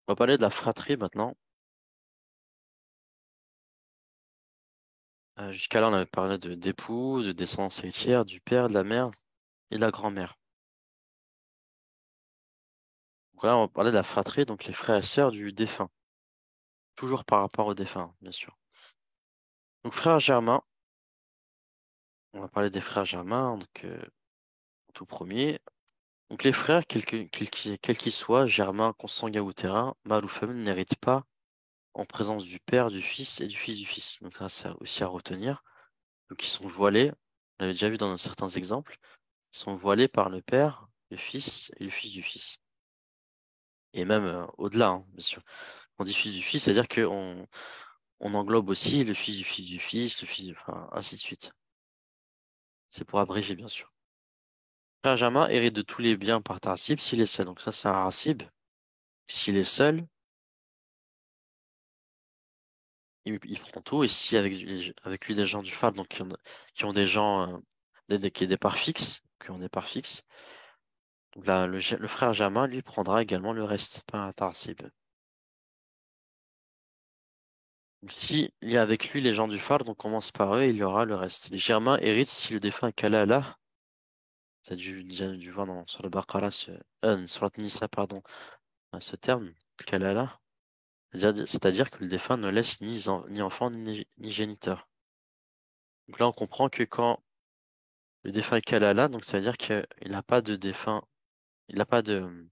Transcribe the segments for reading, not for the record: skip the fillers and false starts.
On va parler de la fratrie maintenant. Jusqu'à là, on avait parlé d'époux, de descendance héritière, du père, de la mère et de la grand-mère. Donc là, on va parler de la fratrie, donc les frères et sœurs du défunt. Toujours par rapport au défunt, bien sûr. Donc frère germain, on va parler des frères germains, donc tout premier. Donc les frères, quels qu'ils soient, germains, consanguins ou terrains, mâles ou femelles, n'héritent pas en présence du père, du fils et du fils du fils. Donc là, c'est aussi à retenir. Donc ils sont voilés, on l'avait déjà vu dans certains exemples, ils sont voilés par le père, le fils et le fils du fils. Et même au-delà, hein, bien sûr. Quand on dit fils du fils, c'est-à-dire on englobe aussi le fils du fils du fils, enfin, ainsi de suite. C'est pour abréger, bien sûr. Frère germain hérite de tous les biens par participe s'il est seul. Donc ça, c'est un racib. S'il est seul, il prend tout. Et si avec lui des gens du phare, donc qui ont des gens, qui ont des parts fixes, qui ont des parts fixes, donc là, le frère germain, lui, prendra également le reste, pas un tarcib. Donc, si il y a avec lui les gens du phare, donc on commence par eux, il y aura le reste. Les germains héritent si le défunt est calé à Allah. Ça a déjà dû voir sur le Baqarah, sur la Nisa, pardon, ce terme, kalala. C'est-à-dire que le défunt ne laisse ni enfant ni géniteur. Donc là, on comprend que quand le défunt est kalala, donc ça veut dire qu'il n'a pas de défunt, il n'a pas de-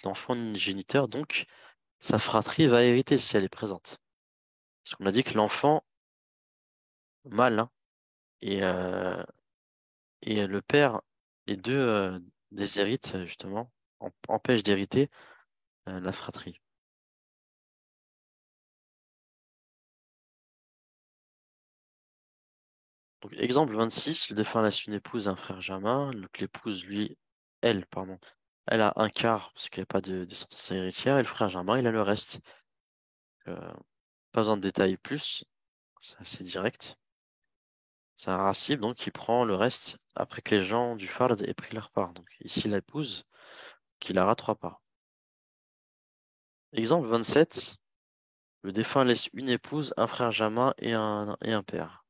d'enfant ni géniteur, donc sa fratrie va hériter si elle est présente. Parce qu'on a dit que l'enfant mâle, hein, et, euh, et le père, les deux déshéritent, justement, empêchent d'hériter la fratrie. Donc, exemple 26, le défunt laisse une épouse et un frère germain. Donc, l'épouse, elle, pardon, elle a un quart parce qu'il n'y a pas de descendance héritière. Et le frère germain, il a le reste. Euh, Pas besoin de détailler plus. C'est assez direct. C'est un racib, donc il prend le reste après que les gens du Fard aient pris leur part. Donc, ici, l'épouse, qui aura trois parts. Exemple 27, le défunt laisse une épouse, un frère germain et un père.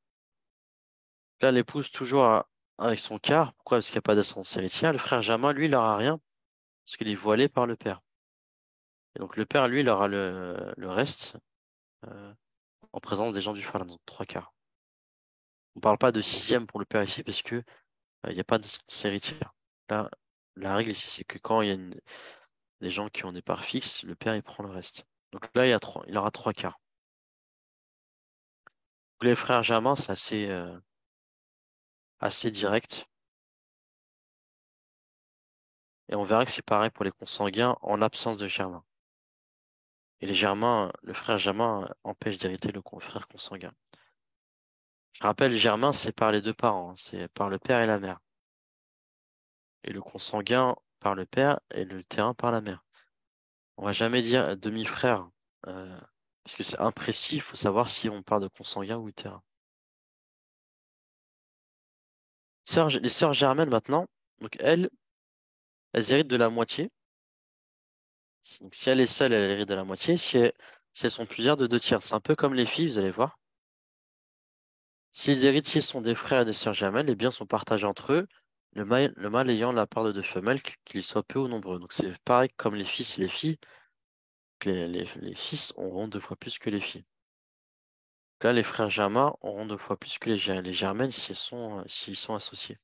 Là, l'épouse, toujours avec son quart. Pourquoi? Parce qu'il n'y a pas de descendance héritière. Le frère germain, lui, il n'aura rien parce qu'il est voilé par le père. Et donc le père, lui, il aura le reste euh, en présence des gens du phare, donc trois quarts. On parle pas de sixième pour le père ici parce que il n'y a pas de descendance héritière. Là, la règle ici, c'est que quand il y a des gens qui ont des parts fixes, le père, il prend le reste. Donc là, il aura trois quarts. Donc, les frères germains, c'est assez direct. Et on verra que c'est pareil pour les consanguins en l'absence de germain. Et les germains, le frère germain empêche d'hériter le frère consanguin. Je rappelle, germain, c'est par les deux parents, hein, c'est par le père et la mère. Et le consanguin par le père et le terrain par la mère. On va jamais dire demi-frère, euh, parce que c'est imprécis, il faut savoir si on parle de consanguin ou terrain. Les sœurs germaines maintenant, donc elles héritent de la moitié. Donc si elle est seule, elle hérite de la moitié. Si elles sont plusieurs, de deux tiers. C'est un peu comme les filles, vous allez voir. Si les héritiers sont des frères et des sœurs germaines, les biens sont partagés entre eux, le mâle ayant la part de deux femelles, qu'ils soient peu ou nombreux. Donc c'est pareil comme les fils et les filles, que les fils auront deux fois plus que les filles. Là, les frères germains auront deux fois plus que les germaines s'ils sont associés.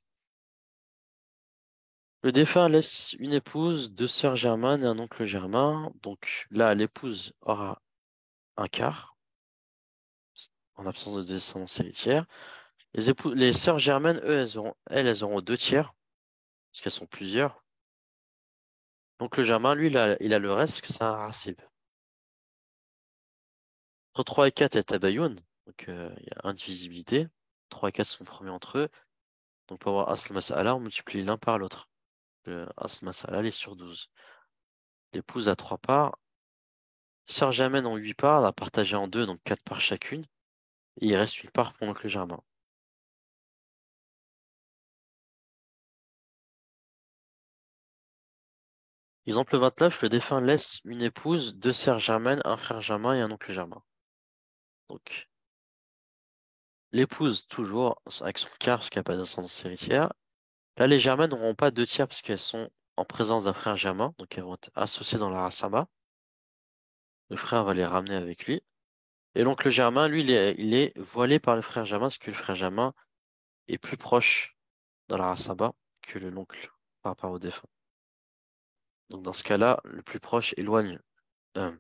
Le défunt laisse une épouse, deux sœurs germaines et un oncle germain. Donc là, l'épouse aura un quart, en absence de descendance héritière. Les sœurs germaines, elles auront deux tiers, parce qu'elles sont plusieurs. Donc le germain, lui, il a le reste, parce que c'est un racib. Entre 3 et 4, il y a tabayoun, donc il y a indivisibilité. 3 et 4 sont premiers entre eux. Donc pour avoir asl mas'ala, on multiplie l'un par l'autre. Le asl mas'ala, il est sur 12. L'épouse a trois parts. Sœur germaine ont 8 parts, à partager en deux, donc 4 parts chacune. Et il reste une part pour l'oncle germain. Exemple 29, le défunt laisse une épouse, deux sœurs germaines, un frère germain et un oncle germain. Donc, l'épouse, toujours, avec son quart, parce qu'il n'y a pas d'ascendance héritière. Là, les germaines n'auront pas deux tiers parce qu'elles sont en présence d'un frère germain, donc elles vont être associées dans la race Sama. Le frère va les ramener avec lui. Et l'oncle germain, lui, il est voilé par le frère germain, parce que le frère germain est plus proche dans la race Saba que l'oncle par rapport au défunt. Donc dans ce cas-là, le plus proche éloigne, euh,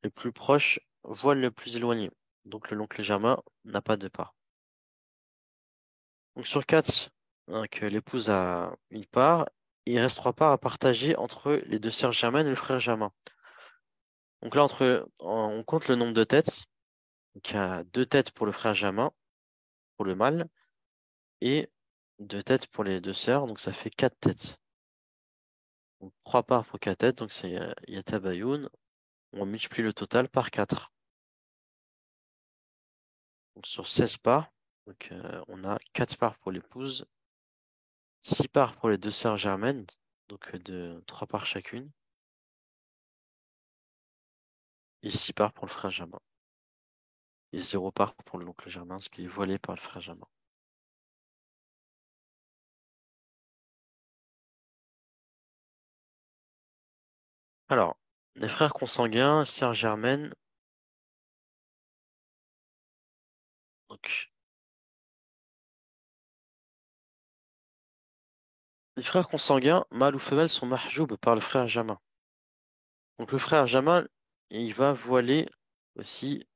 le plus proche voile le plus éloigné. Donc l'oncle germain n'a pas de part. Donc sur quatre, hein, que l'épouse a une part, il reste trois parts à partager entre les deux sœurs germaines et le frère germain. Donc là, on compte le nombre de têtes. Donc il y a deux têtes pour le frère germain, pour le mâle, et deux têtes pour les deux sœurs, donc ça fait quatre têtes. Donc, trois parts pour quatre têtes, donc c'est Yatabayoun. On multiplie le total par 4. Donc sur 16 parts, donc, on a 4 parts pour l'épouse, 6 parts pour les deux sœurs germaines, donc de 3 parts chacune, et 6 parts pour le frère germain. Et 0 part pour l'oncle germain, ce qui est voilé par le frère germain. Alors, les frères consanguins, sœurs germaines, donc les frères consanguins, mâle ou femelle, sont mahjoub par le frère germain. Donc le frère germain, il va voiler aussi,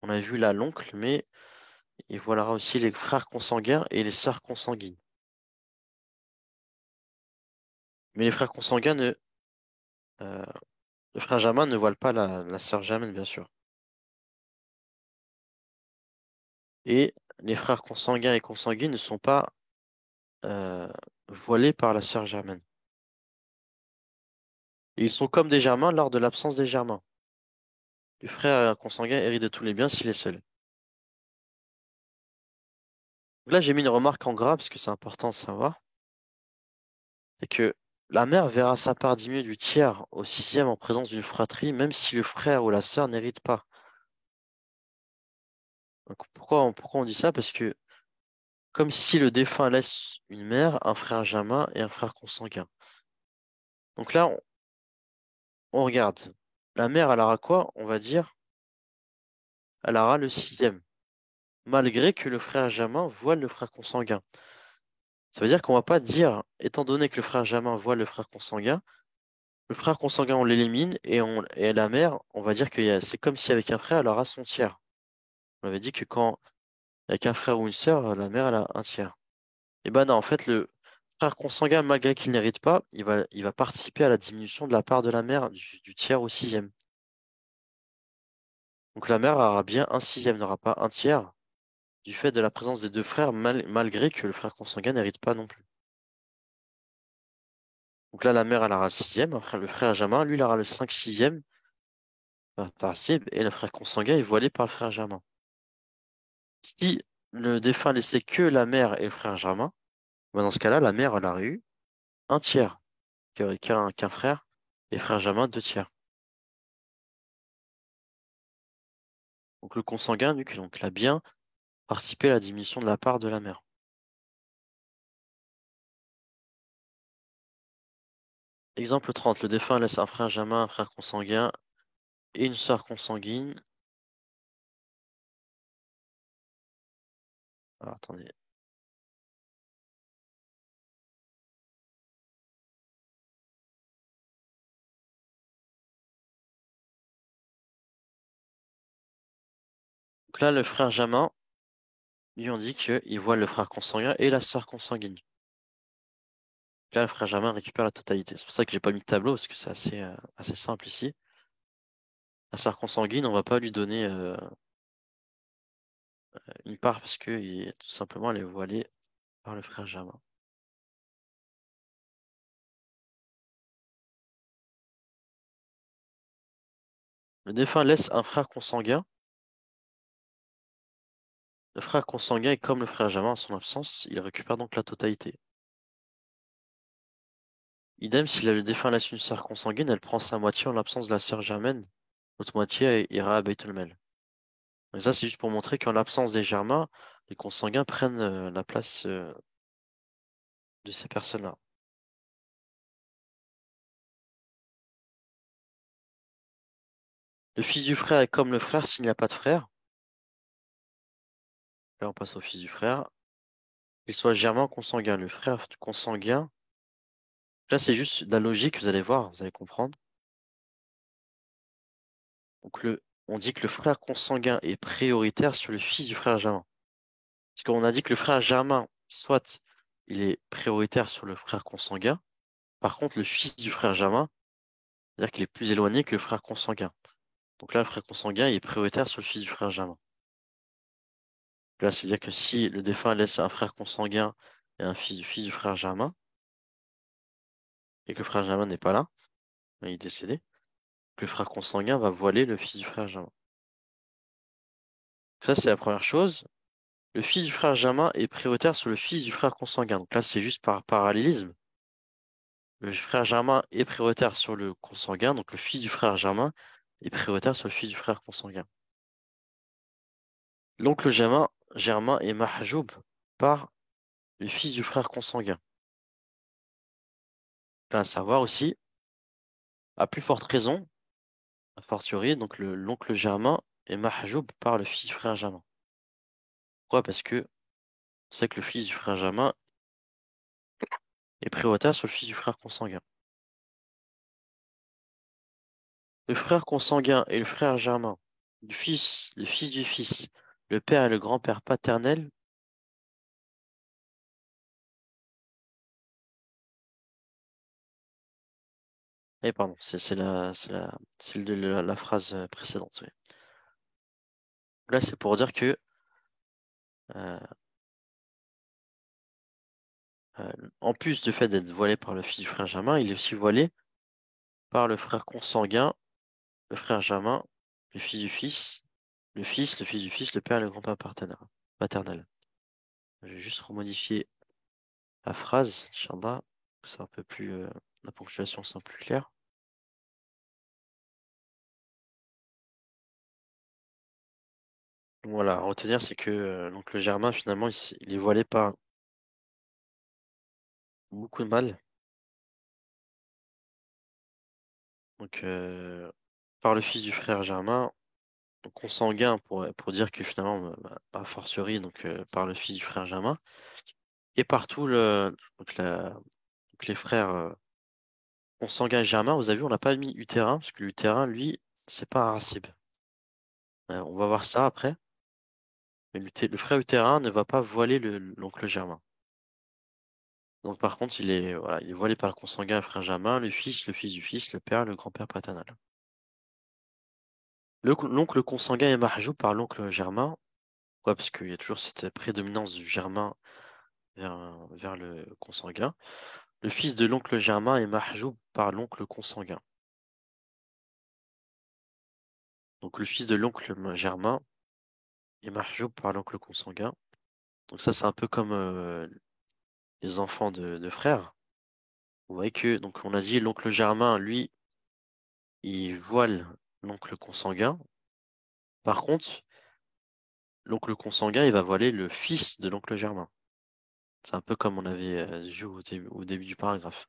on a vu là l'oncle, mais il voilera aussi les frères consanguins et les sœurs consanguines. Mais les frères consanguins euh, le frère germain ne voile pas la sœur germaine, bien sûr. Et les frères consanguins et consanguines ne sont pas euh, voilés par la sœur germaine. Et ils sont comme des germains lors de l'absence des germains. Le frère consanguin hérite de tous les biens s'il est seul. Donc là, j'ai mis une remarque en gras parce que c'est important de savoir. C'est que la mère verra sa part diminuer du tiers au sixième en présence d'une fratrie, même si le frère ou la sœur n'hérite pas. Donc pourquoi on dit ça? Parce que comme si le défunt laisse une mère, un frère germain et un frère consanguin. Donc là, on regarde. La mère, elle aura quoi? On va dire, elle aura le sixième, malgré que le frère germain voile le frère consanguin. Ça veut dire qu'on va pas dire, étant donné que le frère germain voile le frère consanguin, on l'élimine et la mère, on va dire que c'est comme si avec un frère, elle aura son tiers. On avait dit que quand, avec un frère ou une sœur, la mère, elle a un tiers. Et ben non, en fait, le frère consanguin, malgré qu'il n'hérite pas, il va participer à la diminution de la part de la mère du tiers au sixième. Donc la mère aura bien un sixième, n'aura pas un tiers, du fait de la présence des deux frères, malgré que le frère consanguin n'hérite pas non plus. Donc là, la mère, elle aura le sixième, après le frère germain, lui, il aura le 5 sixième, et le frère consanguin est voilé par le frère germain. Si le défunt laissait que la mère et le frère germain, ben dans ce cas-là, la mère, elle aurait eu un tiers, qu'un frère, et le frère germain, deux tiers. Donc le consanguin, lui, donc, il a bien participé à la diminution de la part de la mère. Exemple 30, le défunt laisse un frère germain, un frère consanguin et une sœur consanguine. Alors, attendez. Donc là, le frère germain, lui, on dit qu'il voit le frère consanguin et la sœur consanguine. Là, le frère germain récupère la totalité. C'est pour ça que j'ai pas mis de tableau, parce que c'est assez simple ici. La sœur consanguine, on va pas lui donner une part parce que tout simplement, elle est voilée par le frère germain. Le défunt laisse un frère consanguin. Le frère consanguin est comme le frère germain en son absence, il récupère donc la totalité. Idem, si le défunt laisse une sœur consanguine, elle prend sa moitié en l'absence de la sœur germaine. L'autre moitié ira à Beit el-Mal. Donc ça, c'est juste pour montrer qu'en l'absence des germains, les consanguins prennent la place de ces personnes-là. Le fils du frère est comme le frère s'il n'y a pas de frère. Là, on passe au fils du frère. Qu'il soit germain ou consanguin. Le frère consanguin, là, c'est juste de la logique, vous allez voir, vous allez comprendre. Donc, on dit que le frère consanguin est prioritaire sur le fils du frère germain. Parce qu'on a dit que le frère germain, soit il est prioritaire sur le frère consanguin. Par contre, le fils du frère germain, c'est-à-dire qu'il est plus éloigné que le frère consanguin. Donc là, le frère consanguin il est prioritaire sur le fils du frère germain. Là, c'est-à-dire que si le défunt laisse un frère consanguin et un fils du frère germain, et que le frère germain n'est pas là, il est décédé, que le frère consanguin va voiler le fils du frère germain. Ça, c'est la première chose. Le fils du frère germain est prioritaire sur le fils du frère consanguin. Donc là, c'est juste par parallélisme. Le frère germain est prioritaire sur le consanguin, donc le fils du frère germain est prioritaire sur le fils du frère consanguin. L'oncle germain est mahjoub par le fils du frère consanguin. Là, à savoir aussi, à plus forte raison, a fortiori, donc l'oncle germain est mahjoub par le fils du frère germain. Pourquoi? Parce que on sait que le fils du frère germain est prioritaire sur le fils du frère consanguin. Le frère consanguin et le frère germain, le fils du fils, le père et le grand-père paternel. Eh pardon, c'est celle de la phrase précédente. Oui. Là, c'est pour dire que euh, euh, en plus du fait d'être voilé par le fils du frère germain, il est aussi voilé par le frère consanguin, le frère germain, le fils du fils, le fils du fils, le père et le grand-père paternel. Je vais juste remodifier la phrase, Inch'Allah, que c'est un peu plus, la ponctuation soit plus claire. Donc voilà, à retenir, c'est que donc le germain, finalement, il est voilé par beaucoup de mal. Donc, par le fils du frère germain, donc consanguin pour dire que finalement, a fortiori, donc par le fils du frère germain, et partout donc les frères consanguins et germains, vous avez vu, on n'a pas mis utérin, parce que l'utérin, lui, c'est pas un racib. On va voir ça après, mais le frère utérin ne va pas voiler l'oncle germain. Donc par contre, voilà, il est voilé par le consanguin et le frère germain, le fils du fils, le père, le grand-père paternel. L'oncle consanguin est mahjoub par l'oncle germain. Pourquoi? Parce qu'il y a toujours cette prédominance du germain vers le consanguin. Le fils de l'oncle germain est mahjoub par l'oncle consanguin. Donc le fils de l'oncle germain est mahjoub par l'oncle consanguin. Donc ça, c'est un peu comme les enfants de frères. Vous voyez que, donc on a dit l'oncle germain, lui, il voile l'oncle consanguin. Par contre, l'oncle consanguin, il va voiler le fils de l'oncle germain. C'est un peu comme on avait vu au début du paragraphe.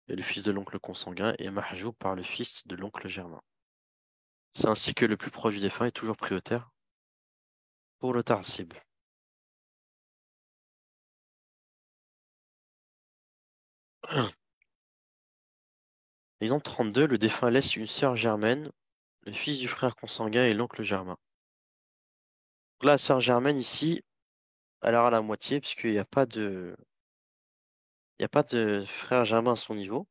Et le fils de l'oncle consanguin est mahjoub par le fils de l'oncle germain. C'est ainsi que le plus proche du défunt est toujours prioritaire pour le tarsib. Exemple 32, le défunt laisse une sœur germaine, le fils du frère consanguin et l'oncle germain. Donc là, la sœur germaine ici, elle aura la moitié puisqu'il y a pas de frère germain à son niveau.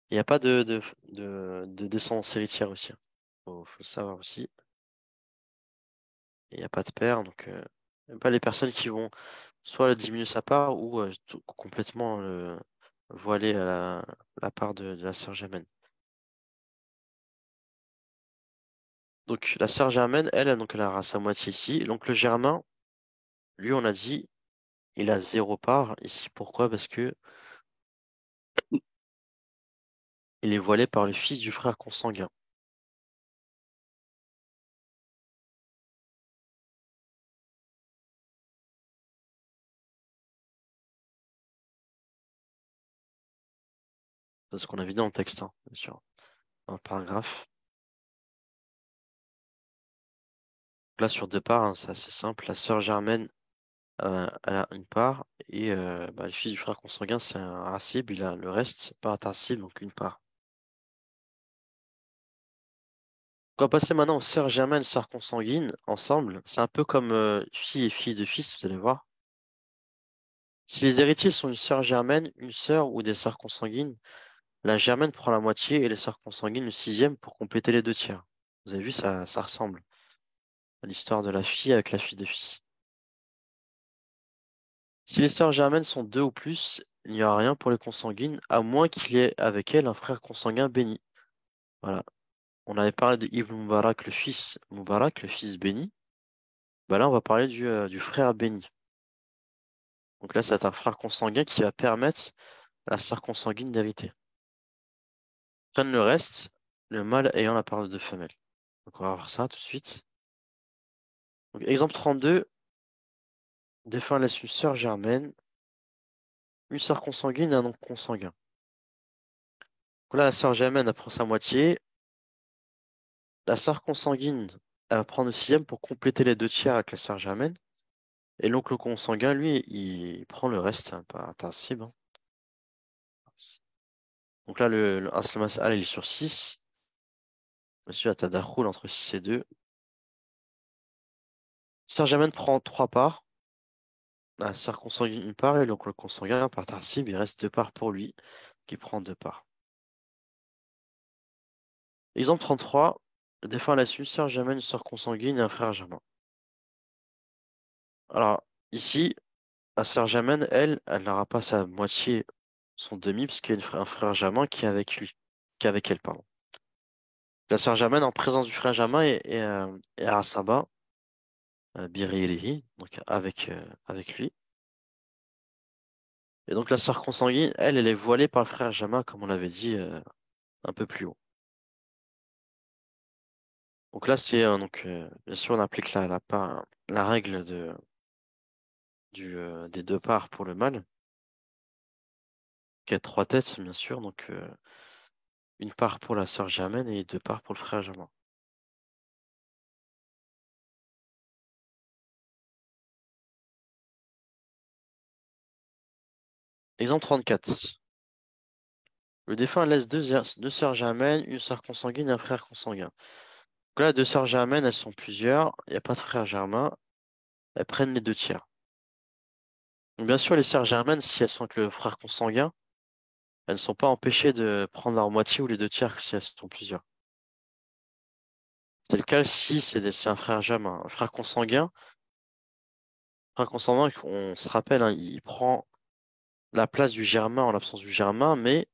Il n'y a pas de descendance héritière aussi. Faut le savoir aussi. Il n'y a pas de père, donc pas les personnes qui vont soit diminuer sa part ou complètement voiler à la part de la sœur germaine. Donc la sœur germaine, elle, donc elle aura sa moitié ici. L'oncle germain, lui, on a dit, il a 0 part ici. Pourquoi? Parce que il est voilé par le fils du frère consanguin. C'est ce qu'on a vu dans le texte, hein, bien sûr. Dans le paragraphe. Là, sur 2 parts, hein, c'est assez simple. La sœur germaine, elle a 1 part. Et bah, le fils du frère consanguin, c'est un racib. Il a le reste, c'est pas un tarsib, donc 1 part. On va passer maintenant aux sœurs germaines, sœurs consanguines, ensemble. C'est un peu comme fille et fille de fils, vous allez voir. Si les héritiers sont une sœur germaine, une sœur ou des sœurs consanguines, la germaine prend la moitié et les sœurs consanguines le sixième pour compléter les 2 tiers. Vous avez vu, ça ressemble à l'histoire de la fille avec la fille de fils. Si les sœurs germaines sont 2 ou plus, il n'y aura rien pour les consanguines, à moins qu'il y ait avec elles un frère consanguin béni. Voilà. On avait parlé de Ibn Mubarak, le fils béni. Bah là, on va parler du frère béni. Donc là, c'est un frère consanguin qui va permettre à la sœur consanguine d'hériter. Prennent le reste, le mâle ayant la part de 2 femelles. Donc on va voir ça tout de suite. Donc, exemple 32, défunt laisse une sœur germaine, une sœur consanguine et un oncle consanguin. Donc là, la sœur germaine, elle prend sa moitié. La sœur consanguine, elle va prendre le sixième pour compléter les 2 tiers avec la sœur germaine. Et l'oncle consanguin, lui, il prend le reste, hein, pas invincible, hein. Donc là, le Asl Mas'al, il est sur 6. Monsieur Atadakhul entre 6 et 2. Sœur germaine prend 3 parts. La sœur consanguine 1 part et l'oncle consanguin par Tarsib, il reste 2 parts pour lui, qui prend 2 parts. Exemple 33. Le défunt laisse une sœur germaine, une sœur consanguine et un frère germain. Alors, ici, la sœur germaine, elle n'aura pas sa moitié, son demi, parce qu'il y a un frère germain qui est avec lui, qui est avec elle, pardon. La sœur germaine, en présence du frère germain, est à Saba, Biri donc avec lui. Et donc la sœur consanguine, elle est voilée par le frère germain, comme on l'avait dit un peu plus haut. Donc là, c'est bien sûr, on applique la règle des 2 parts pour le mâle, qui a 3 têtes, bien sûr. Donc 1 part pour la sœur germaine et 2 parts pour le frère germain. Exemple 34. Le défunt laisse deux sœurs germaines, une sœur consanguine et un frère consanguin. Donc là, 2 sœurs germaines, elles sont plusieurs. Il n'y a pas de frère germain. Elles prennent les 2 tiers. Donc bien sûr, les sœurs germaines, si elles sont avec le frère consanguin, elles ne sont pas empêchées de prendre leur moitié ou les 2 tiers si elles sont plusieurs. C'est le cas si c'est un frère germain. Un frère consanguin, on se rappelle, hein, il prend la place du germain en l'absence du germain, mais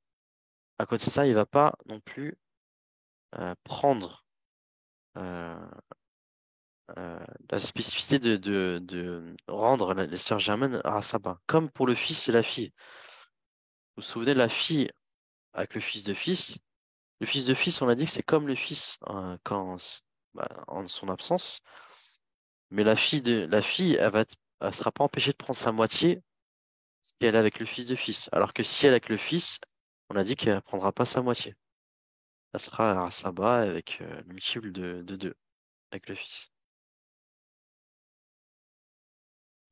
à côté de ça, il va pas non plus prendre euh, la spécificité de rendre les sœurs germaines à Saba, comme pour le fils et la fille. Vous vous souvenez de la fille avec le fils de fils? Le fils de fils, on a dit que c'est comme le fils en son absence, mais la fille, elle sera pas empêchée de prendre sa moitié si elle est avec le fils de fils, alors que si elle est avec le fils, on a dit qu'elle prendra pas sa moitié. Elle sera à Saba avec le multiple de 2 avec le fils.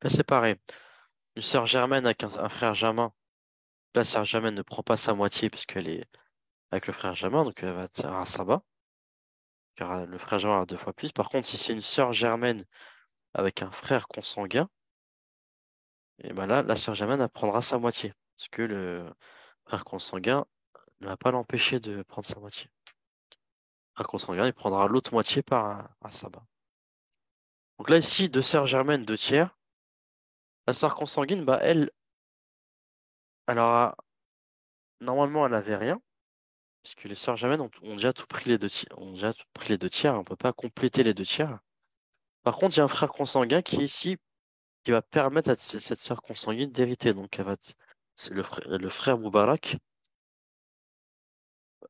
Là, c'est pareil. Une sœur germaine avec un frère germain. La sœur germaine ne prend pas sa moitié parce qu'elle est avec le frère germain, donc elle va être à Saba, car le frère germain a 2 fois plus. Par contre, si c'est une sœur germaine avec un frère consanguin, et ben là, la sœur germaine, elle prendra sa moitié. Parce que le frère consanguin ne va pas l'empêcher de prendre sa moitié. Le frère consanguin, il prendra l'autre moitié par à Saba. Donc là, ici, 2 sœurs germaines, 2 tiers. La sœur consanguine, bah, elle aura, normalement, elle n'avait rien. Parce que les sœurs germaines ont déjà tout pris les 2 tiers, ont déjà tout pris les 2 tiers. On peut pas compléter les 2 tiers. Par contre, il y a un frère consanguin qui est ici qui va permettre à cette sœur consanguine d'hériter. Donc, c'est le frère Moubarak,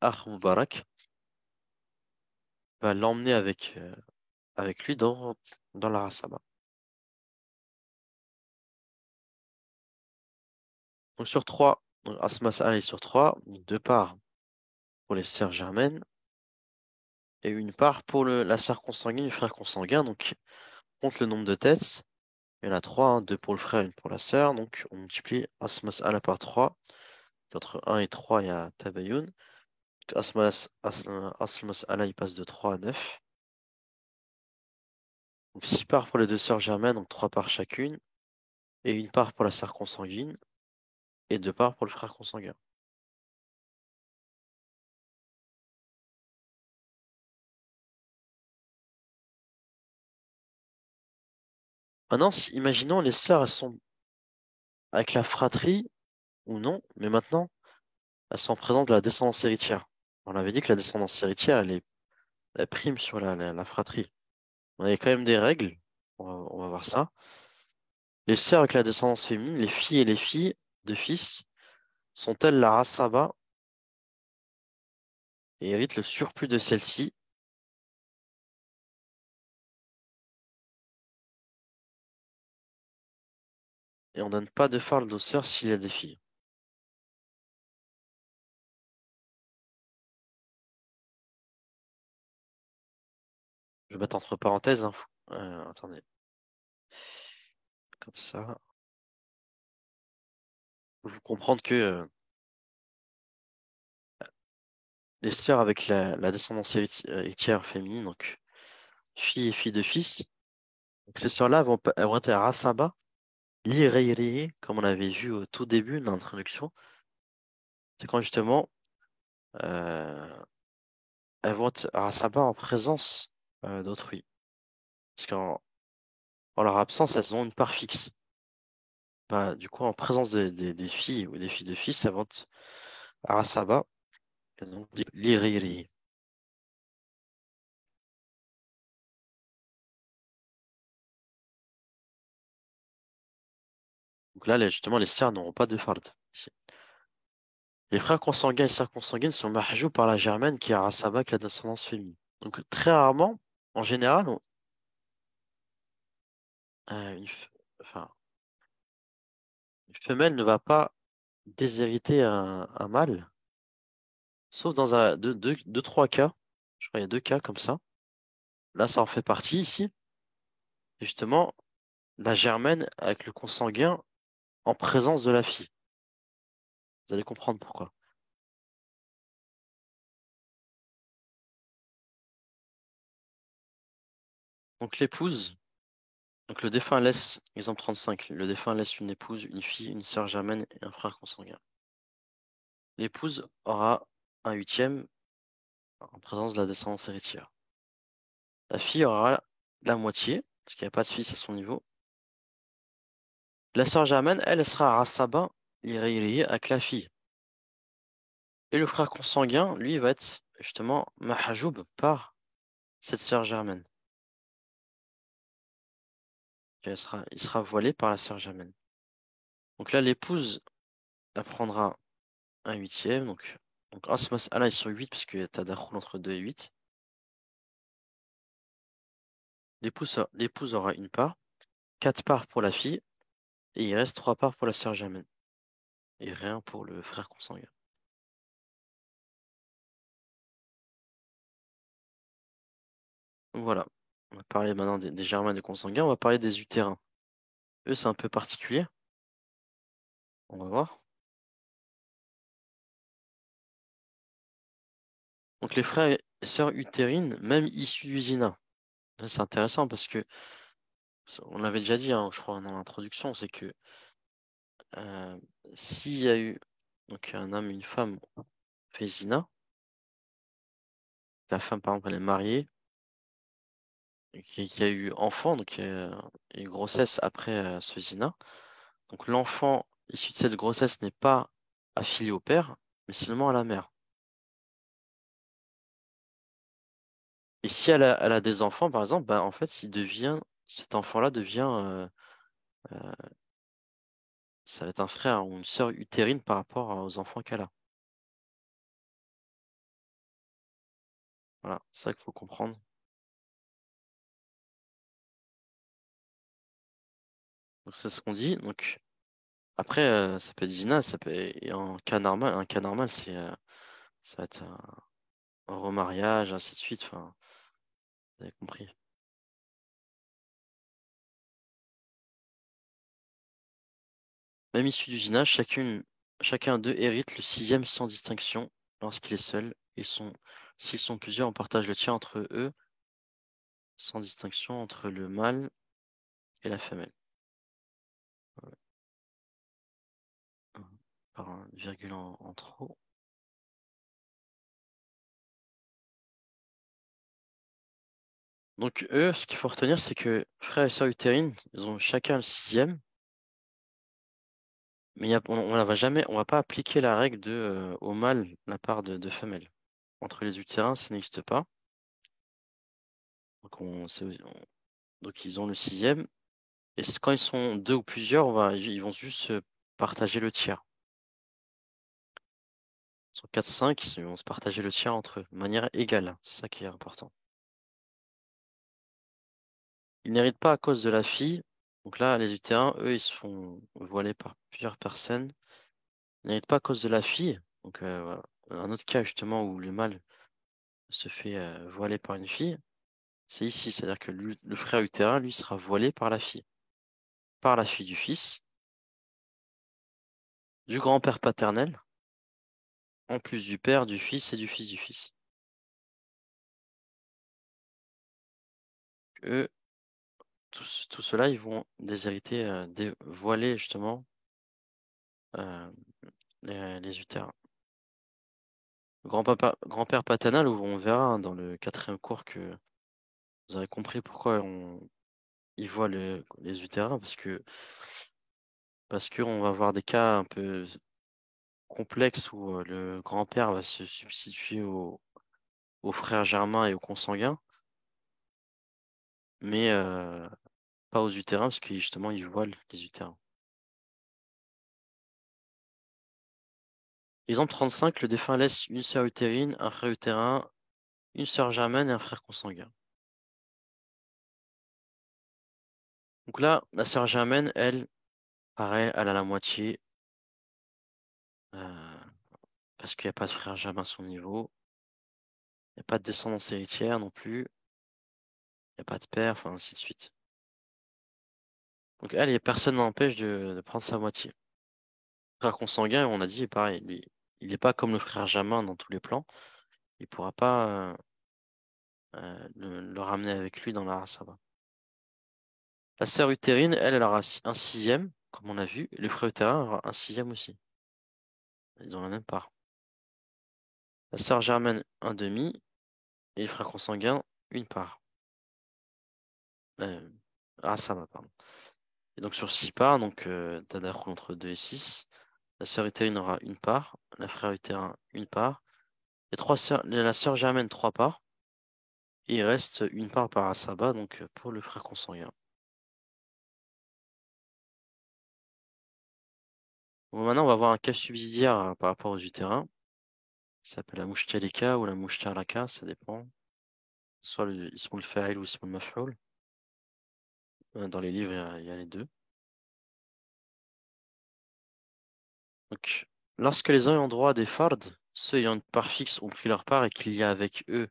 Akh Moubarak, va l'emmener avec lui dans la Asaba. Donc, sur trois, donc, Asma Mas'ala est sur trois, donc deux parts pour les sœurs germaines et une part pour la sœur consanguine, le frère consanguin. Donc, on compte le nombre de têtes. Il y en a trois, hein, deux pour le frère, une pour la sœur. Donc, on multiplie Asma Mas'ala par trois. Entre un et 3 il y a Tabayun. Asl Mas'ala, il passe de 3 à 9. Donc 6 parts pour les deux sœurs germaines, donc 3 parts chacune, et une part pour la sœur consanguine, et deux parts pour le frère consanguin. Maintenant, imaginons les sœurs, elles sont avec la fratrie ou non, mais maintenant, elles sont en présence de la descendance héritière. On avait dit que la descendance héritière, elle prime sur la fratrie. On avait quand même des règles, on va voir ça. Les sœurs avec la descendance féminine, les filles et les filles de fils, sont-elles la Asaba et héritent le surplus de celle-ci? Et on donne pas de farde aux sœurs s'il y a des filles. Je vais mettre entre parenthèses, hein. Attendez, comme ça. Vous comprendre que les sœurs avec la descendance héritière féminine, donc filles et filles de fils, donc ces sœurs-là elles vont être à Rasaba, l'Ireyri, comme on avait vu au tout début de l'introduction. C'est quand justement euh, elles vont être à Rasaba en présence d'autrui. Parce en leur absence, elles ont une part fixe. Bah, du coup, en présence des filles ou des filles de fils, elles vont être à Rasaba, et donc l'Ireyri. Donc là, justement, les sœurs n'auront pas de fard. Ici. Les frères consanguins et sœurs consanguines sont mahjous par la germaine qui a Rasaba avec la descendance féminine. Donc très rarement, en général, euh, une, f- enfin, une femelle ne va pas déshériter un mâle, sauf dans deux, trois cas. Je crois qu'il y a deux cas comme ça. Là, ça en fait partie ici. Et justement, la germaine avec le consanguin en présence de la fille. Vous allez comprendre pourquoi. Donc l'épouse, donc le défunt laisse, exemple 35, le défunt laisse une épouse, une fille, une sœur germaine et un frère consanguin. L'épouse aura un huitième en présence de la descendance héritière. La fille aura la moitié, parce qu'il n'y a pas de fils à son niveau. La sœur germaine, elle, elle sera à Rassaba, liée avec la fille. Et le frère consanguin, lui, va être justement mahajoub par cette sœur germaine. Il sera voilé par la sœur germaine. Donc là, l'épouse apprendra un huitième. Donc Asmas Allah, ils sont 8 parce qu'il y a Tadakhul entre 2 et 8. L'épouse aura une part, 4 parts pour la fille, et il reste 3 parts pour la sœur germaine. Et rien pour le frère consanguin. Donc voilà. On va parler maintenant des germains et des consanguins. On va parler des utérins. Eux, c'est un peu particulier. On va voir. Donc les frères et sœurs utérines, même issus du zina. Là, c'est intéressant parce que on l'avait déjà dit, hein, je crois, dans l'introduction, c'est que euh, s'il y a eu donc un homme et une femme fait zina, la femme par exemple elle est mariée, et qui a eu enfant, donc une grossesse après ce zina. Donc l'enfant issu de cette grossesse n'est pas affilié au père, mais seulement à la mère. Et si elle a des enfants, par exemple, bah, en fait, cet enfant-là devient ça va être un frère ou une sœur utérine par rapport aux enfants qu'elle a. Voilà, c'est ça qu'il faut comprendre. Donc c'est ce qu'on dit. Donc après, ça peut être zina, ça peut et en cas normal, un cas normal, ça va être un remariage, ainsi de suite. Enfin, vous avez compris. Même issu du zina, chacun d'eux hérite le sixième sans distinction lorsqu'il est seul. S'ils sont plusieurs, on partage le tien entre eux, sans distinction entre le mâle et la femelle. Par un virgule en trop. Donc eux, ce qu'il faut retenir, c'est que frères et sœurs utérines, ils ont chacun le sixième, mais on va pas appliquer la règle de au mâle la part de femelle. Entre les utérins, ça n'existe pas. Donc, donc ils ont le sixième. Et quand ils sont deux ou plusieurs, ils vont juste se partager le tiers. Ils sont 4-5, ils vont se partager le tiers entre eux, de manière égale. C'est ça qui est important. Ils n'héritent pas à cause de la fille. Donc là, les utérins, eux, ils se font voiler par plusieurs personnes. Ils n'héritent pas à cause de la fille. Donc voilà. Un autre cas justement où le mâle se fait voiler par une fille, c'est ici. C'est-à-dire que le frère utérin, lui, sera voilé par la fille du fils, du grand-père paternel, en plus du père, du fils et du fils du fils. Eux, tout cela, ils vont déshériter, voiler justement euh, les utérins. Grand-père paternel, où on verra hein, dans le quatrième cours que vous avez compris pourquoi ils voient les utérins, parce qu'on va avoir des cas un peu complexes où le grand-père va se substituer au frère germain et aux consanguins, mais pas aux utérins, parce que justement, ils voilent les utérins. Exemple 35, le défunt laisse une sœur utérine, un frère utérin, une sœur germaine et un frère consanguin. Donc là, la sœur germaine, elle, pareil, elle a la moitié, euh, parce qu'il n'y a pas de frère germain à son niveau, il n'y a pas de descendance héritière non plus, il n'y a pas de père, enfin ainsi de suite. Donc elle, personne n'empêche de prendre sa moitié. Frère consanguin, on a dit, pareil, lui, il n'est pas comme le frère germain dans tous les plans, il ne pourra pas le ramener avec lui dans la Asaba. La sœur utérine, elle aura un sixième, comme on a vu, et le frère utérin aura un sixième aussi. Ils ont la même part. La sœur germaine, un demi, et le frère consanguin, une part. Euh, Asaba, pardon. Et donc sur 6 parts, donc Tadakh entre 2 et 6, la sœur utérine aura une part, la frère utérin une part, la sœur germaine 3 parts, et il reste une part par Asaba, donc pour le frère consanguin. Bon, maintenant, on va voir un cas subsidiaire par rapport aux utérins. Ça s'appelle la mouchtalika ou la mouchtalaka, ça dépend. Soit le ismul fa'il ou ismul maf'ul. Dans les livres, il y a les deux. Donc, lorsque les ayants droit des fards, ceux ayant une part fixe ont pris leur part et qu'il y a avec eux,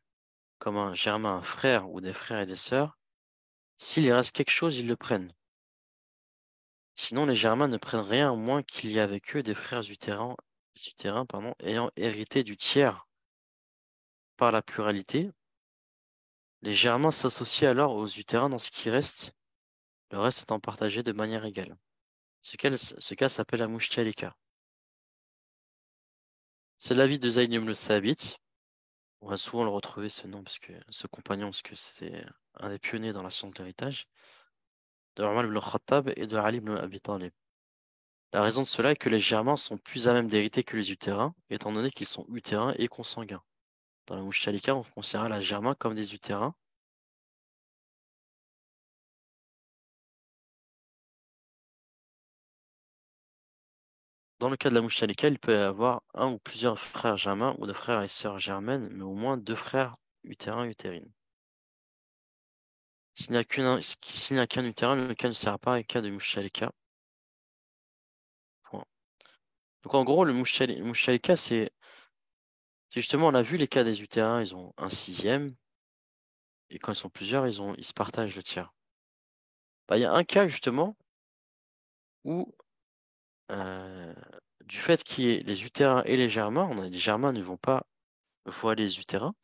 comme un germain, un frère ou des frères et des sœurs, s'il y reste quelque chose, ils le prennent. Sinon, les germains ne prennent rien, à moins qu'il y ait avec eux des utérins, pardon, ayant hérité du tiers par la pluralité. Les germains s'associent alors aux utérins dans ce qui reste, le reste étant partagé de manière égale. Ce cas s'appelle la mouchtalika. C'est l'avis de Zayd ibn Thabit. On va souvent le retrouver ce nom, ce compagnon, parce que c'est un des pionniers dans la science de l'héritage, de Omar ibn Khattab et de Ali ibn Abi Talib. La raison de cela est que les germains sont plus à même d'hériter que les utérins, étant donné qu'ils sont utérins et consanguins. Dans la mouchtalika, on considère les germains comme des utérins. dans le cas de la mouchalika, il peut y avoir un ou plusieurs frères germains ou de frères et sœurs germaines, mais au moins deux frères utérins utérines. S'il n'y a qu'un utérin, le cas ne sert pas et cas de mouchalika. Point. Donc en gros, le mouchalika, c'est justement, on a vu les cas des utérins, ils ont un sixième, et quand ils sont plusieurs, ils se partagent le tiers. Bah, il y a un cas justement où, euh, du fait qu'il y ait les utérins et les germains, les germains ne vont pas voiler les utérins,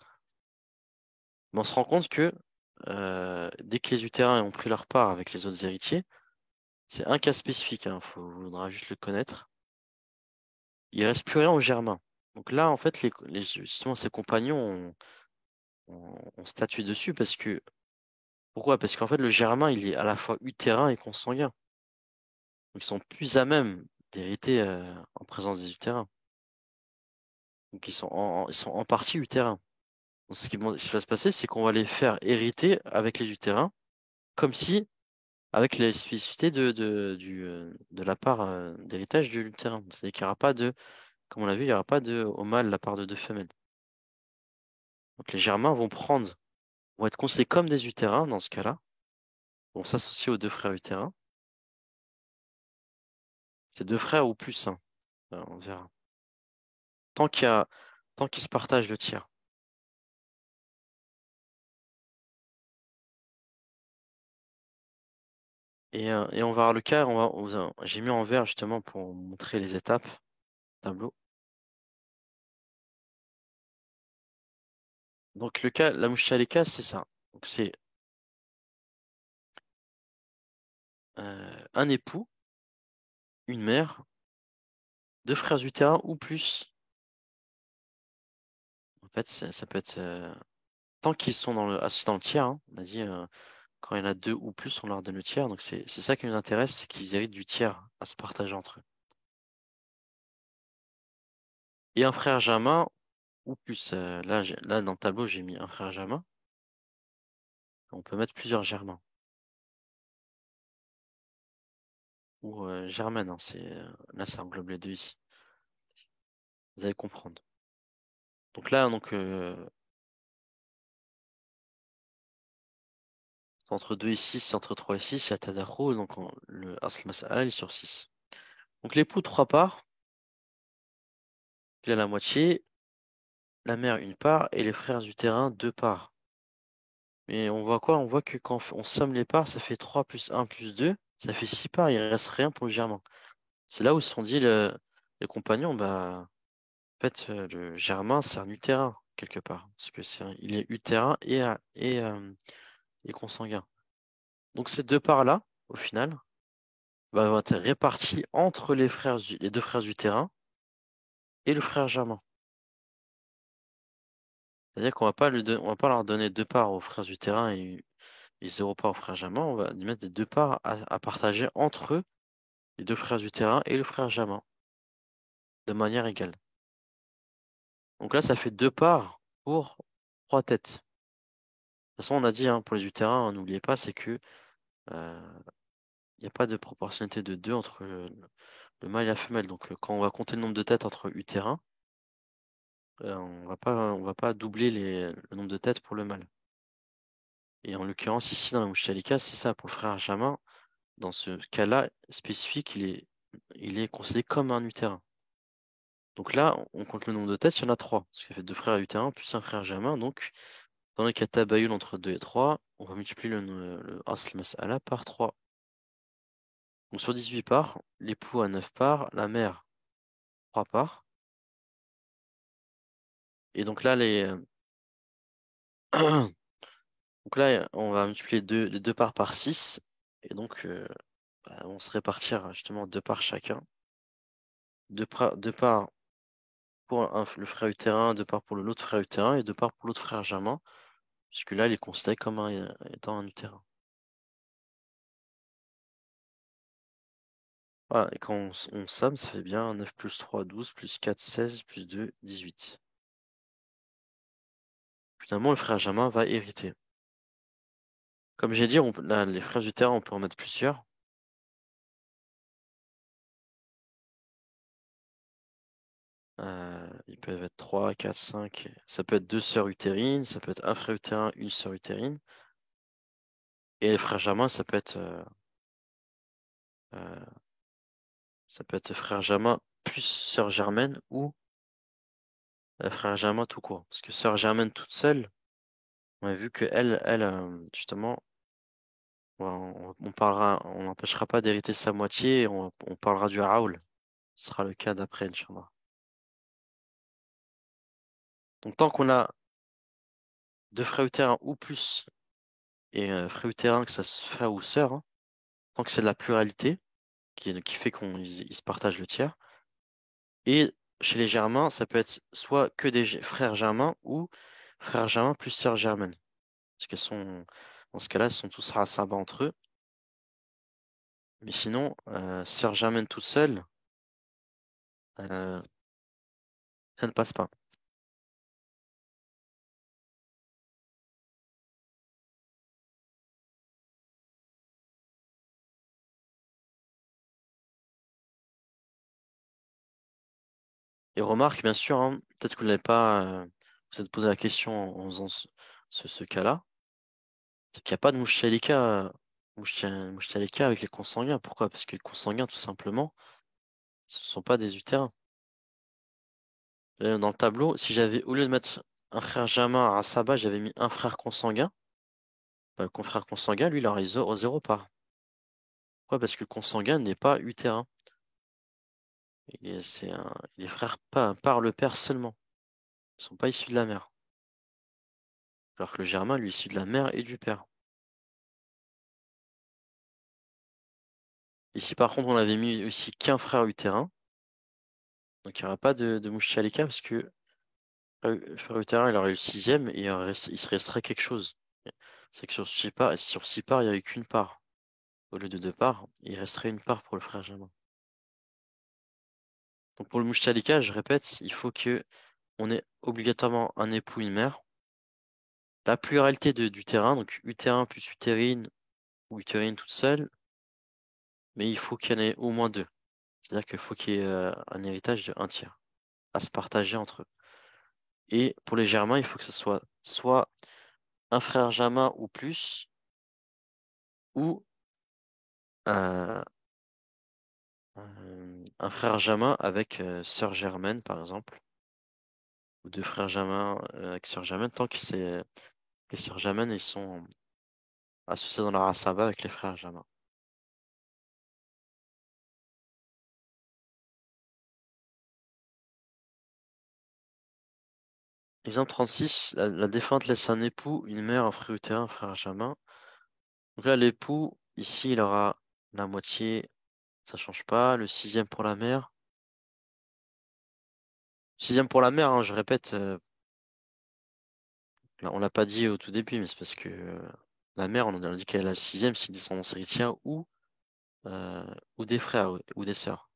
mais on se rend compte que dès que les utérins ont pris leur part avec les autres héritiers, c'est un cas spécifique, hein, faudra juste le connaître. Il reste plus rien aux germains. Donc là, en fait, justement, ses compagnons ont statué dessus parce que pourquoi? Parce qu'en fait, le germain, il est à la fois utérin et consanguin. Donc, ils sont plus à même d'hériter en présence des utérins. Donc, ils sont en partie utérins. Donc, ce qui va se passer, c'est qu'on va les faire hériter avec les utérins, comme si, avec les spécificités de la part d'héritage de l'utérin. C'est-à-dire qu'il n'y aura pas de, comme on l'a vu, il n'y aura pas de, au mâle la part de deux femelles. Donc, les germains vont être considérés comme des utérins dans ce cas-là, vont s'associer aux deux frères utérins. C'est deux frères ou plus, hein. On verra. Tant qu'il y a, tant qu'ils se partagent le tiers. Et on va voir le cas, j'ai mis en vert justement pour montrer les étapes, tableau. Donc le cas, la mouchaleka, c'est ça. Donc c'est un époux, une mère, deux frères utérins ou plus. En fait, ça peut être tant qu'ils sont dans le tiers, hein. On a dit quand il y en a deux ou plus, on leur donne le tiers. Donc c'est ça qui nous intéresse, c'est qu'ils héritent du tiers à se partager entre eux. Et un frère germain ou plus. Là dans le tableau, j'ai mis un frère germain. On peut mettre plusieurs germains ou germaines, hein. Là, ça englobe les deux ici. Vous allez comprendre. Donc là, c'est entre 2 et 6, c'est entre 3 et 6, il y a Tadakho, donc le Asl Mas'ala, il est sur 6. Donc l'époux, 3 parts, il a la moitié, la mère, une part, et les frères du terrain, 2 parts. Mais on voit quoi? On voit que quand on somme les parts, ça fait 3 plus 1 plus 2, ça fait 6 parts, il reste rien pour le germain. C'est là où se sont dit les compagnons, bah, en fait, le germain, c'est un utérin, quelque part. Parce que il est utérin et consanguin. Donc ces deux parts-là, au final, vont être réparties entre les deux frères utérin et le frère germain. C'est-à-dire qu'on va pas on va pas leur donner deux parts aux frères utérin et zéro part aux frères germain. On va lui mettre des deux parts à partager entre eux, les deux frères utérin et le frère germain, de manière égale. Donc là, ça fait deux parts pour trois têtes. De toute façon, on a dit, hein, pour les utérins, hein, n'oubliez pas, c'est que il n'y a pas de proportionnalité de 2 entre le mâle et la femelle. Donc quand on va compter le nombre de têtes entre utérins, on va pas doubler le nombre de têtes pour le mâle. Et en l'occurrence, ici, dans la mouchalika, c'est ça, pour le frère Jamin, dans ce cas-là spécifique, il est considéré comme un utérin. Donc là, on compte le nombre de têtes, il y en a trois, parce qu'il fait deux frères utérins plus un frère Jamin. Donc, dans le cas de tabayul entre 2 et 3, on va multiplier le asl mas'ala par 3. Donc sur 18 parts, l'époux a 9 parts, la mère 3 parts. Et donc là, donc là, on va multiplier les deux parts par 6. Et donc, on se répartir justement deux parts chacun. Deux parts pour le frère utérin, deux parts pour l'autre frère utérin et deux parts pour l'autre frère germain. Puisque là, il est considéré comme étant un utérin. Voilà, et quand on somme, ça fait bien 9 plus 3, 12, plus 4, 16, plus 2, 18. Finalement, le frère germain va hériter. Comme j'ai dit, là, les frères utérin, on peut en mettre plusieurs. peuvent être 3, 4, 5. Ça peut être deux sœurs utérines, ça peut être un frère utérin, une sœur utérine. Et les frères germains, euh, ça peut être frère germain plus sœur germaine ou frère germain tout court. Parce que sœur germaine toute seule, on a vu que justement, on parlera, on n'empêchera pas d'hériter sa moitié, on parlera du Raoul. Ce sera le cas d'après, Inch'Allah. Donc tant qu'on a deux frères utérins ou plus, et frère utérin, que ça soit frère ou sœur, hein, tant que c'est de la pluralité, qui fait ils se partagent le tiers. Et chez les germains, ça peut être soit que des frères germains ou frères germains plus sœurs germaines. Parce qu'elles sont, dans ce cas-là, elles sont tous rassabas entre eux. Mais sinon, sœur germaine toute seule, euh, ça ne passe pas. Et remarque, bien sûr, hein, peut-être que vous n'avez pas, vous êtes posé la question en faisant ce cas-là, c'est qu'il n'y a pas de mouchtalika avec les consanguins. Pourquoi? Parce que les consanguins, tout simplement, ce ne sont pas des utérins. Dans le tableau, si j'avais, au lieu de mettre un frère germain à Saba, j'avais mis un frère consanguin, bah, le frère consanguin, lui, il aurait zéro part. Pourquoi? Parce que le consanguin n'est pas utérin. Il est frère par le père seulement. Ils ne sont pas issus de la mère. Alors que le germain, lui, est issu de la mère et du père. Ici, par contre, on avait mis aussi qu'un frère utérin. Donc, il n'y aura pas de mouchtalika parce que le frère utérin, il aurait eu le sixième et il se resterait quelque chose. C'est que sur six parts, il n'y avait qu'une part. Au lieu de deux parts, il resterait une part pour le frère germain. Donc, pour le mouchtalika, je répète, il faut que on ait obligatoirement un époux, une mère. La pluralité du terrain, donc utérin plus utérine ou utérine toute seule, mais il faut qu'il y en ait au moins deux. C'est-à-dire qu'il faut qu'il y ait un héritage de un tiers à se partager entre eux. Et pour les germains, il faut que ce soit un frère germain ou plus, ou euh, un frère germain avec sœur germaine, par exemple, ou deux frères germains avec sœur germaine, tant que les sœurs germaines, ils sont associés dans la race Saba avec les frères germains. Exemple 36, la défunte laisse un époux, une mère, un frère utérin, un frère germain. Donc là, l'époux, ici, il aura la moitié, ça change pas. Le sixième pour la mère. Sixième pour la mère, hein, je répète, là, on l'a pas dit au tout début, mais c'est parce que la mère, on a dit qu'elle a le sixième, c'est une descendance héritière euh, ou des frères ou des sœurs,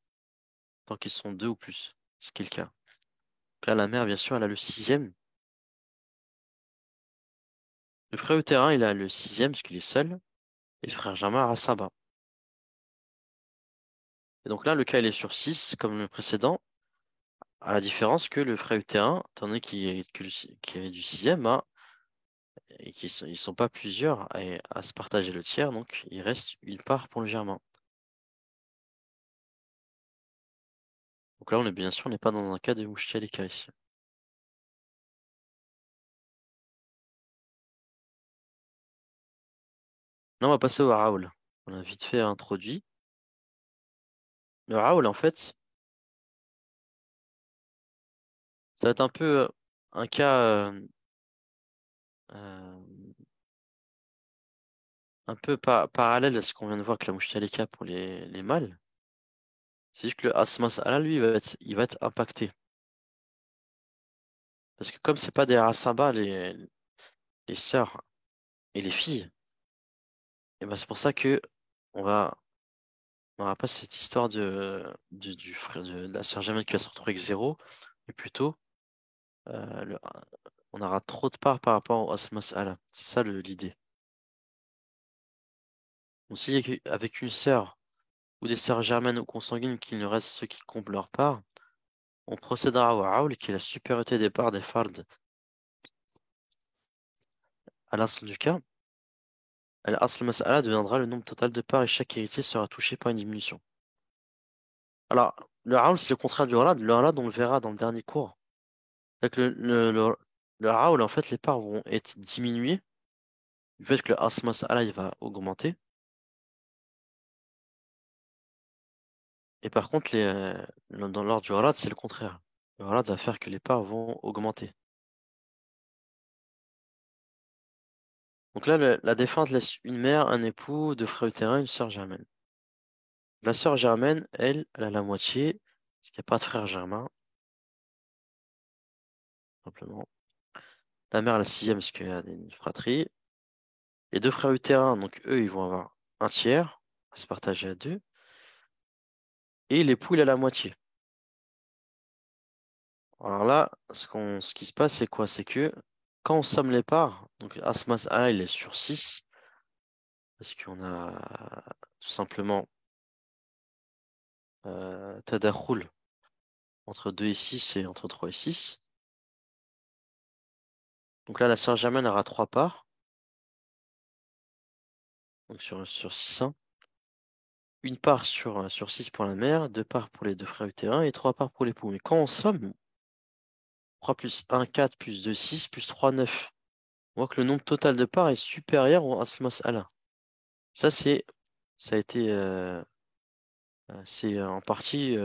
tant qu'ils sont deux ou plus, ce qui est le cas. Donc là, la mère, bien sûr, elle a le sixième. Le frère utérin, il a le sixième, parce qu'il est seul, et le frère germain a Saba. Et donc là, le cas, il est sur 6 comme le précédent. À la différence que le frère utérin, étant donné qu'il hérite du sixième, hein, et ils sont pas plusieurs à se partager le tiers, donc il reste une part pour le germain. Donc là, bien sûr, on n'est pas dans un cas de mouchtialika ici. Là, on va passer au Raoul. On a vite fait introduit. Le Raoul, en fait, ça va être un peu un cas euh, un peu parallèle à ce qu'on vient de voir avec la mouchtialika pour les mâles. C'est juste que le Asmas Allah, lui, il va être impacté. Parce que comme c'est pas des Asaba, les sœurs et les filles, et ben c'est pour ça que on va on n'aura pas cette histoire du frère de la sœur germaine qui va se retrouver avec zéro, mais plutôt on aura trop de parts par rapport au Asmas Allah. C'est ça l'idée. Donc s'il y a avec une sœur ou des sœurs germaines ou consanguines qu'il nous reste ceux qui comblent leur part, on procédera au Aoul, qui est la supériorité des parts des fards à l'asl du cas. L'asl mas'ala deviendra le nombre total de parts et chaque héritier sera touché par une diminution. Alors, le Aoul, c'est le contraire du Ralad. Le Ralad, on le verra dans le dernier cours. Avec le Aoul, en fait, les parts vont être diminuées du fait que le asl mas'ala, il va augmenter. Et par contre, dans l'ordre du Ralad, c'est le contraire. Le Ralad va faire que les parts vont augmenter. Donc là, la défunte laisse une mère, un époux, deux frères utérins, une sœur germaine. La sœur germaine, elle a la moitié, parce qu'il n'y a pas de frère germain, simplement. La mère a la sixième, parce qu'il y a une fratrie. Les deux frères utérins, donc eux, ils vont avoir un tiers, à se partager à deux. Et l'époux, il a la moitié. Alors là, ce qui se passe, c'est quoi? C'est que quand on somme les parts, donc Asmas A, il est sur 6, parce qu'on a tout simplement Tadakhul entre 2 et 6 et entre 3 et 6. Donc là, la sœur germaine aura 3 parts, donc sur 6, hein. Une part sur 6 pour la mère, deux parts pour les deux frères utérins et trois parts pour l'époux. Mais quand on somme, 3 plus 1, 4, plus 2, 6, plus 3, 9. On voit que le nombre total de parts est supérieur au Asmas Allah. Ça, ça a été, c'est en partie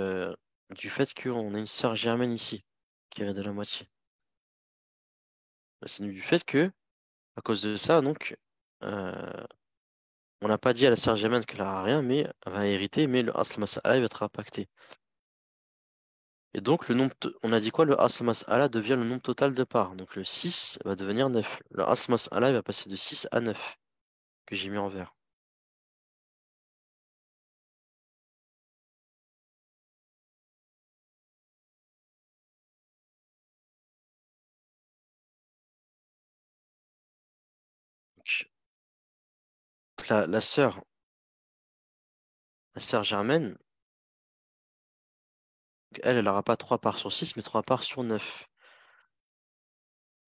du fait qu'on a une sœur germaine ici, qui est de la moitié. C'est du fait que, à cause de ça, donc, euh, on n'a pas dit à la sœur germaine qu'elle n'aura rien, mais elle va hériter, mais le Asmas Allah va être impacté. Et donc, on a dit quoi? Le Asmas Allah devient le nombre total de parts. Donc, le 6 va devenir 9. Le Asmas Allah va passer de 6 à 9, que j'ai mis en vert. Donc, la sœur germaine, elle n'aura pas 3 parts sur 6, mais 3 parts sur 9.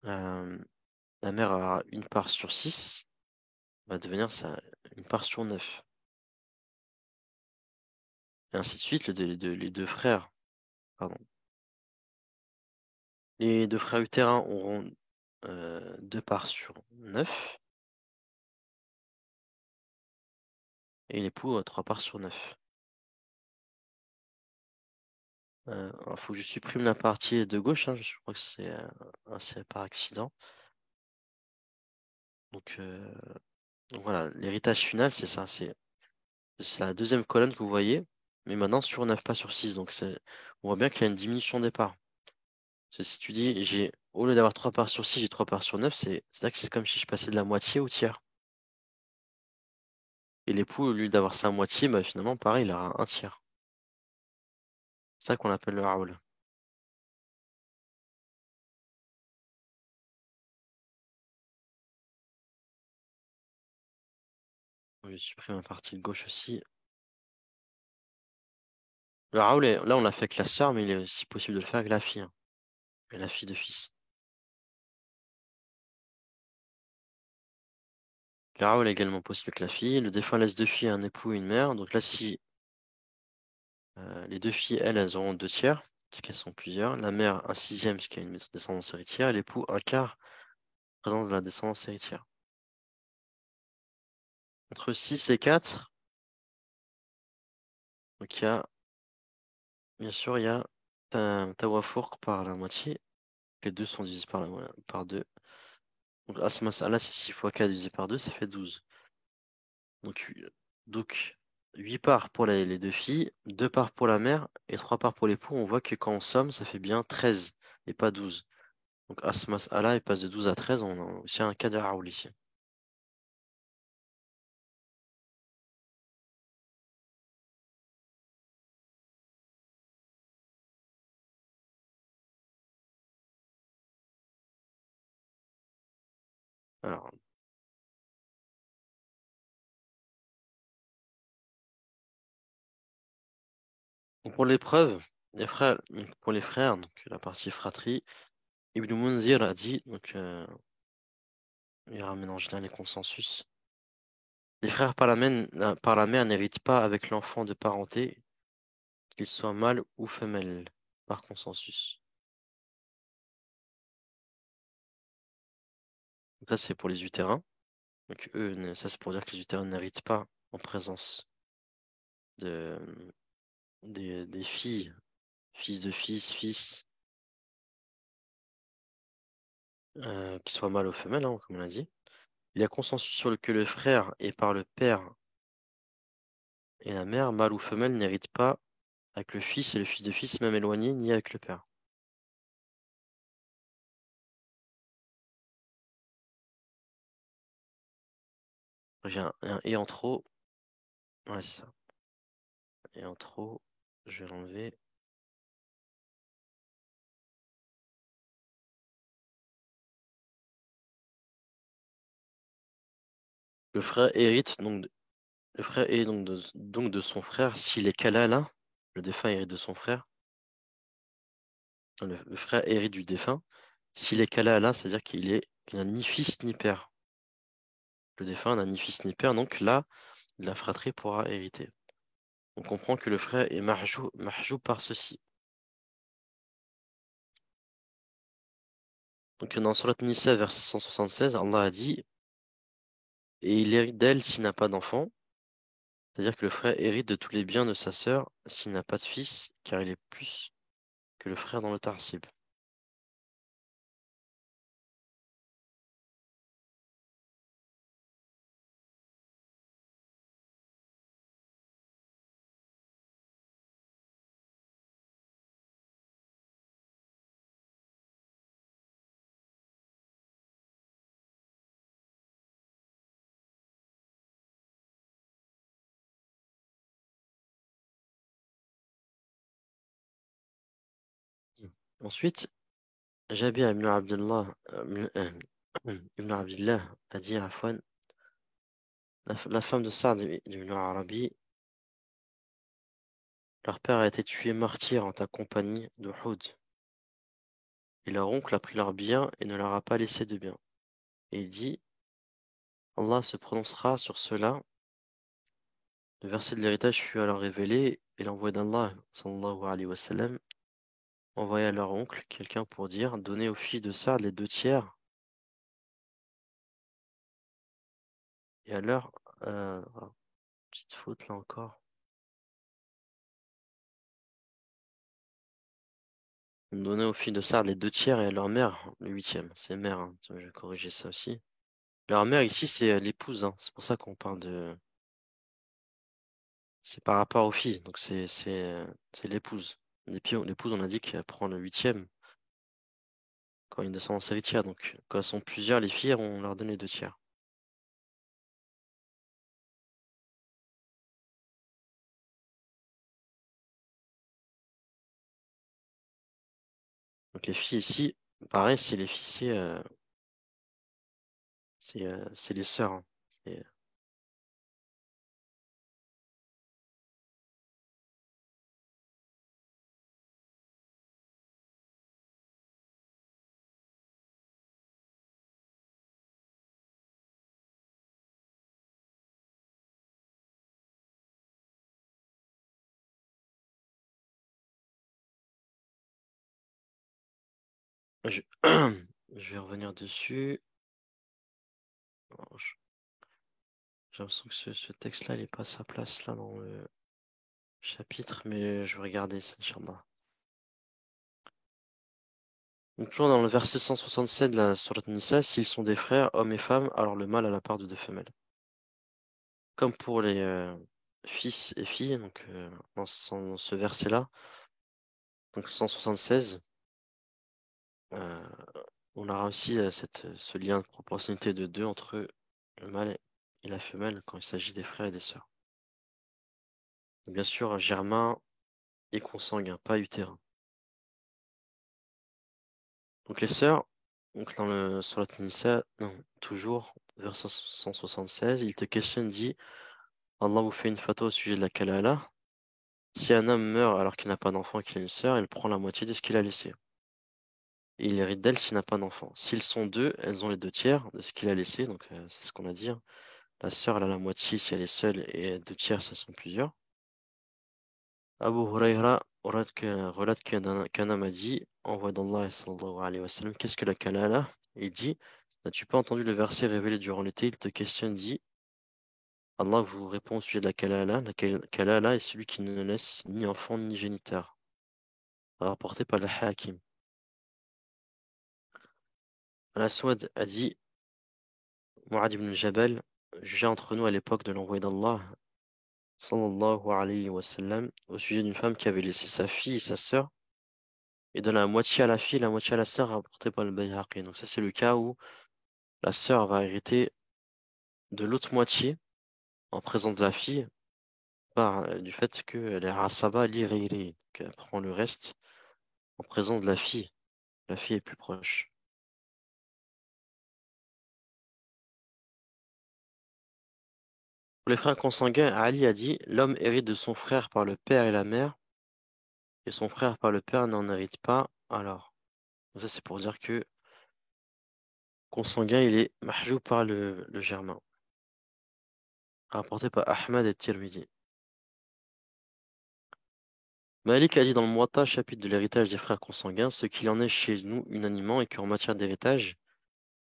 Euh, la mère aura une part sur 6, va devenir ça, une part sur 9. Et ainsi de suite, les deux frères, pardon. Les deux frères utérins auront deux parts sur 9, et l'époux trois parts sur 9. Il faut que je supprime la partie de gauche, hein, je crois que c'est par accident. Donc, voilà, l'héritage final, c'est ça, c'est la deuxième colonne que vous voyez, mais maintenant sur 9, pas sur 6. Donc on voit bien qu'il y a une diminution des parts. Parce que si tu dis, au lieu d'avoir 3 parts sur 6, j'ai 3 parts sur 9, c'est là que c'est comme si je passais de la moitié au tiers. Et l'époux, au lieu d'avoir sa moitié, bah, finalement, pareil, il aura un tiers. C'est ça qu'on appelle le haoul. Je supprime la partie de gauche aussi. Le haoul, là, on l'a fait avec la sœur, mais il est aussi possible de le faire avec la fille, hein, et la fille de fils. Le haoul est également possible avec la fille. Le défunt laisse deux filles, un époux et une mère. Donc là, si les deux filles, elles auront deux tiers, puisqu'elles sont plusieurs. La mère, un sixième, puisqu'il y a une descendance héritière. Et l'époux, un quart, présence de la descendance héritière. Entre 6 et 4, donc bien sûr, il y a Tawafourq par la moitié. Les deux sont divisés par 2. Donc là, c'est 6 fois 4 divisé par 2, ça fait 12. Donc, 8 parts pour les deux filles, 2 parts pour la mère et 3 parts pour l'époux. On voit que quand on somme, ça fait bien 13 et pas 12. Donc Asmas Allah, il passe de 12 à 13. On a aussi un cas de Raoul ici. Alors, donc pour l'épreuve, pour les frères, donc la partie fratrie, Ibn Munzir a dit, donc il ramène en général les consensus. Les frères par la mère n'héritent pas avec l'enfant de parenté, qu'il soit mâle ou femelle, par consensus. Donc ça, c'est pour les utérins. Donc ça c'est pour dire que les utérins n'héritent pas en présence de, des filles, fils de fils, qui soient mâles ou femelles, hein, comme on l'a dit. Il y a consensus sur le que le frère est par le père et la mère, mâle ou femelle, n'héritent pas avec le fils et le fils de fils, même éloigné, ni avec le père. J'ai un et en trop. Ouais, c'est ça. Et en trop, je vais l'enlever. Le frère hérite donc le frère est donc de son frère s'il est kalala. Le défunt hérite de son frère. Le frère hérite du défunt. S'il est kalala, c'est-à-dire qu'il n'a ni fils ni père. Le défunt n'a ni fils ni père, donc là, la fratrie pourra hériter. On comprend que le frère est mahjou par ceci. Donc dans Surat Nisa, verset 176, Allah a dit, et il hérite d'elle s'il n'a pas d'enfant. C'est-à-dire que le frère hérite de tous les biens de sa sœur s'il n'a pas de fils, car il est plus que le frère dans le tarsib. Ensuite, Jabir ibn Abdullah, ibn Abdillah a dit à Afwan, la femme de Sa'd ibn Arabi, leur père a été tué martyr en ta compagnie de Houd, et leur oncle a pris leurs biens et ne leur a pas laissé de biens. Et il dit, Allah se prononcera sur cela. Le verset de l'héritage fut alors révélé, et l'envoyé d'Allah, sallallahu alayhi wa sallam, envoya à leur oncle quelqu'un pour dire, donnez aux filles de Sa'd les 2 tiers, et à leur, petite faute là encore, donnez aux filles de Sa'd les 2 tiers et à leur mère le huitième. C'est mère, hein. Je vais corriger ça aussi. Leur mère ici, c'est l'épouse, hein. C'est pour ça qu'on parle de, c'est par rapport aux filles, donc c'est l'épouse. L'épouse, on a dit qu'elle prend le huitième quand il y a une descendance héritière, donc quand elles sont plusieurs, les filles, on leur donne les 2 tiers. Donc les filles ici, pareil, c'est les filles, c'est les sœurs, hein. C'est- Je... je vais revenir dessus. Alors, j'ai l'impression que ce texte-là, il n'est pas à sa place là dans le chapitre, mais je vais regarder ça, Inch'Allah. Donc, toujours dans le verset 167 de la Sourate Nisa, s'ils sont des frères, hommes et femmes, alors le mâle a la part de 2 femelles. Comme pour les fils et filles, donc dans ce verset-là, donc 176, euh, on aura aussi ce lien de proportionnalité de 2 entre le mâle et la femelle quand il s'agit des frères et des sœurs. Bien sûr, germain et consanguin, pas utérin. Donc les sœurs, donc dans le Surat Nisa, non, toujours, verset 176, il te questionne, dit, Allah vous fait une fatwa au sujet de la kalala. Si un homme meurt alors qu'il n'a pas d'enfant et qu'il a une sœur, il prend la moitié de ce qu'il a laissé. Et il hérite d'elle s'il n'a pas d'enfant. S'ils sont deux, elles ont les deux tiers de ce qu'il a laissé. Donc, c'est ce qu'on a dit, hein. La sœur, elle a la moitié si elle est seule et deux tiers, ce sont plusieurs. Abu Huraira relate qu'un homme a dit, envoyé d'Allah sallallahu alayhi wa sallam, qu'est-ce que la kalala? Il dit, n'as-tu pas entendu le verset révélé durant l'été? Il te questionne, dit, Allah vous répond au sujet de la kalala. La kalala est celui qui ne laisse ni enfant ni géniteur. Rapporté par le Hakim. Al-Aswad a dit, Mu'adh ibn Jabal jugea entre nous à l'époque de l'envoyé d'Allah, sallallahu alayhi wa sallam, au sujet d'une femme qui avait laissé sa fille et sa sœur, et donne la moitié à la fille et la moitié à la sœur, rapporté par le Bayhaqi. Donc ça, c'est le cas où la sœur va hériter de l'autre moitié en présence de la fille, par du fait qu'elle est asaba li ghayri, qu'elle prend le reste en présence de la fille. La fille est plus proche. Pour les frères consanguins, Ali a dit, l'homme hérite de son frère par le père et la mère, et son frère par le père n'en hérite pas alors. Donc ça, c'est pour dire que consanguin, il est mahjou par le germain. Rapporté par Ahmad et Tirmidhi. Malik a dit dans le Muwatta, chapitre de l'héritage des frères consanguins, ce qu'il en est chez nous unanimement et qu'en matière d'héritage,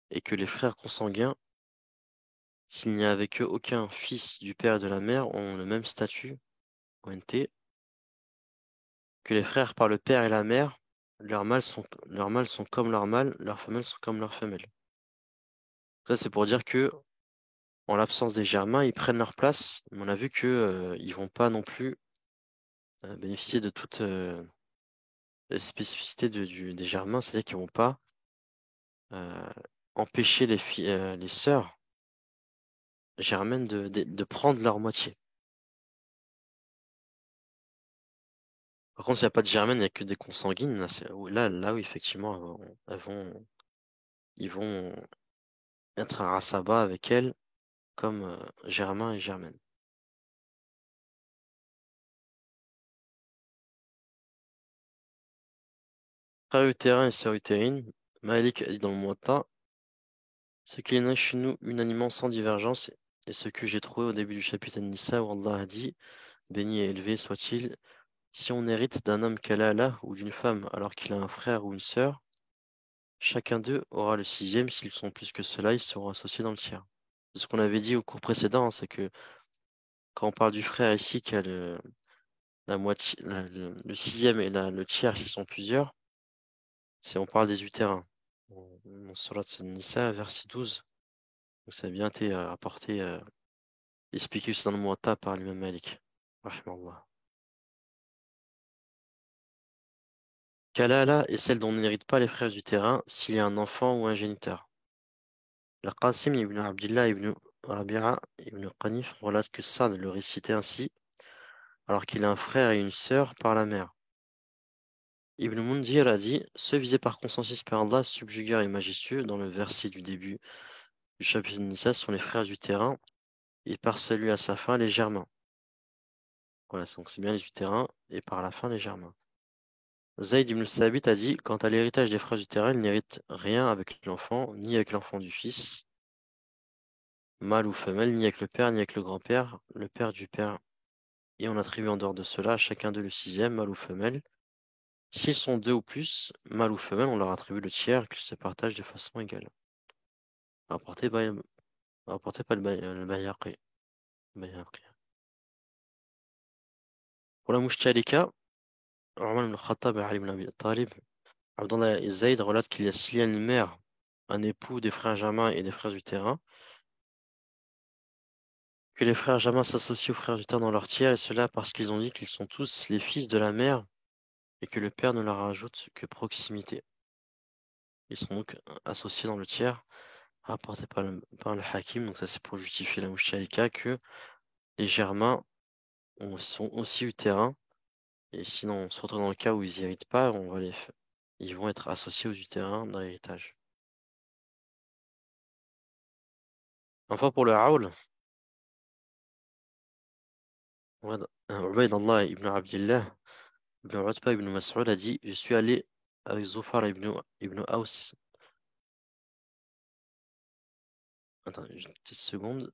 et que les frères consanguins, s'il n'y a avec eux aucun fils du père et de la mère, ont le même statut, ONT, que les frères par le père et la mère, leurs mâles sont comme leurs mâles, leurs femelles sont comme leurs femelles. Ça, c'est pour dire que, en l'absence des germains, ils prennent leur place, mais on a vu que, ils vont pas non plus bénéficier de toute la spécificité des germains, c'est-à-dire qu'ils vont pas euh, empêcher les sœurs germaines de prendre leur moitié. Par contre, s'il n'y a pas de germaine, il n'y a que des consanguines, là, oui, effectivement, ils vont être un rassaba avec elles, comme germain et germaine. Frère utérin et sœur utérine, Malik a dit dans le Muwatta, ce qui est né chez nous unanimement sans divergence, et ce que j'ai trouvé au début du chapitre An-Nisa où Allah a dit, béni et élevé soit-il, si on hérite d'un homme kalala ou d'une femme alors qu'il a un frère ou une sœur, chacun d'eux aura le sixième. S'ils sont plus que cela, ils seront associés dans le tiers. C'est ce qu'on avait dit au cours précédent, hein, c'est que quand on parle du frère ici qui a la moitié, le sixième et le tiers s'ils sont plusieurs, on parle des utérins. On Surat Nisa, verset 12. Donc ça a bien été rapporté, expliqué aussi dans le Muwatta par l'imam Malik. Rahimahullah. Kalala est celle dont on n'hérite pas les frères du terrain s'il y a un enfant ou un géniteur. Al-Qasim ibn Abdillah ibn Rabi'a ibn Qanif relate que Sa'd le récitait ainsi, alors qu'il a un frère et une sœur par la mère. Ibn Mundir a dit, ceux visés par consensus par Allah, subjugueurs et majestueux, dans le verset du début du chapitre Nisa, sont les frères du terrain, et par celui à sa fin, les germains. Voilà, donc c'est bien les utérains, et par la fin, les germains. Zayd ibn Thabit a dit, quant à l'héritage des frères du terrain, ils n'héritent rien avec l'enfant, ni avec l'enfant du fils, mâle ou femelle, ni avec le père, ni avec le grand-père, le père du père, et on attribue en dehors de cela à chacun d'eux le sixième, mâle ou femelle. S'ils sont deux ou plus, mâle ou femelle, on leur attribue le tiers qu'ils se partagent de façon égale. Rapporté par, rapporté par le Bayhaqi. Bayhaqi. Pour la Mushtarika, Omar ibn al-Khattab et Ali ibn Abi Talib, Abdullah et Zayd relatent qu'il y a s'il y a une mère, un époux, des frères germains et des frères du terrain, que les frères germains s'associent aux frères du terrain dans leur tiers, et cela parce qu'ils ont dit qu'ils sont tous les fils de la mère et que le père ne leur ajoute que proximité. Ils sont donc associés dans le tiers, rapporté par le Hakim. Donc ça, c'est pour justifier la Mushtarika que les germains sont aussi utérains. Et sinon, on se retrouve dans le cas où ils héritent pas, ils vont être associés aux utérains dans l'héritage. Enfin, pour le Haoul, Ubaydallah ibn Abdillah ibn Utba ibn Mas'ud a dit, je suis allé avec Zufar ibn Aws. Attends, une petite seconde.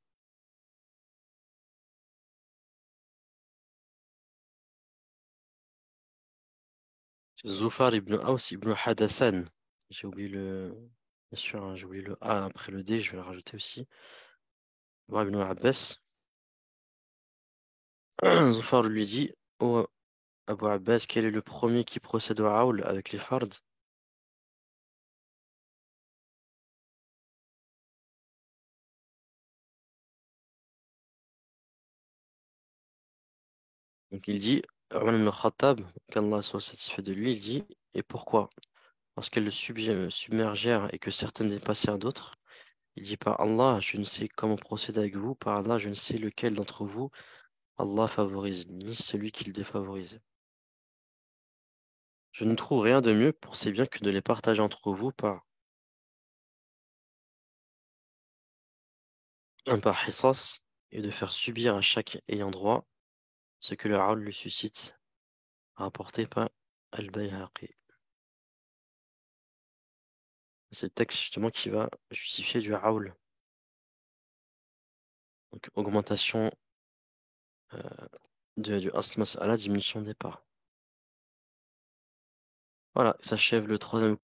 Zufar ibn Aws ibn Hadathan. J'ai oublié le. Bien sûr, hein, j'ai oublié le A après le D, je vais le rajouter aussi. Zufar ibn Abbas. Zufar lui dit, oh Abu Abbas, quel est le premier qui procède au Aoul avec les fards? Donc il dit, Omar ibn Khattab, qu'Allah soit satisfait de lui, il dit, et pourquoi? Lorsqu'elles le submergèrent et que certaines dépassèrent d'autres, il dit par Allah, je ne sais comment procéder avec vous, par Allah, je ne sais lequel d'entre vous Allah favorise, ni celui qui le défavorise. Je ne trouve rien de mieux pour ces biens que de les partager entre vous par hissas et de faire subir à chaque ayant droit ce que le hawl lui suscite, rapporté par Al-Bayhaqi. C'est le texte justement qui va justifier du hawl, donc augmentation euh, du asmas à la diminution des parts. Voilà, s'achève le troisième